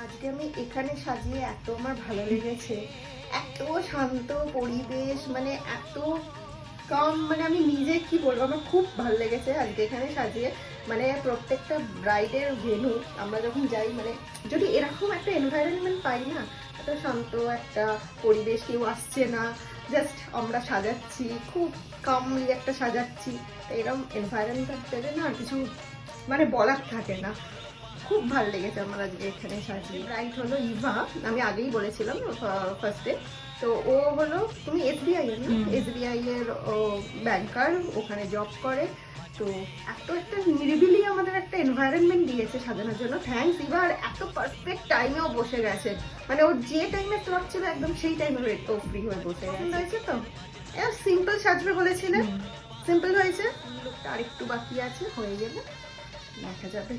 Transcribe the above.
আজকে আমি এখানে সাজিয়ে এত আমার ভালো লেগেছে, এত শান্ত পরিবেশ, মানে এত কম, মানে আমি নিজে কি বলবো, আমার খুব ভালো লেগেছে আজকে এখানে সাজিয়ে। মানে প্রত্যেকটা ব্রাইডের ভেন্যু আমরা যখন যাই, মানে যদি এরকম একটা এনভায়রনমেন্ট পাই না, এত শান্ত একটা পরিবেশ, কেউ আসছে না, জাস্ট আমরা সাজাচ্ছি, খুব কামলি একটা সাজাচ্ছি, এরকম এনভায়রনমেন্ট পেলে না আর কিছু মানে বলার থাকে না। খুব ভালো লেগেছে আমার আজকে এখানে সাজিয়ে। রাইট হলো ইভা, আমি আগেই বলেছিলাম ফার্স্টে। তো ও হলো, তুমি এসবিআই এর না, এসবিআই এর ব্যাংকার, ওখানে জব করে। তো এত একটা নিরিবিলি আমাদের একটা এনভায়রনমেন্ট দিয়েছে সাজানোর জন্য, থ্যাঙ্কস ইভা। আর এত পারফেক্ট টাইমেও বসে গেছে, মানে ওর যে টাইমে স্লট ছিল একদম সেই টাইমে ও ফ্রি হয়ে বসে গেছে। তো সিম্পল সাজবে বলেছিলেন, সিম্পল হয়েছে। লুকটা আরেকটু বাকি আছে, হয়ে গেলে দেখা যাবে।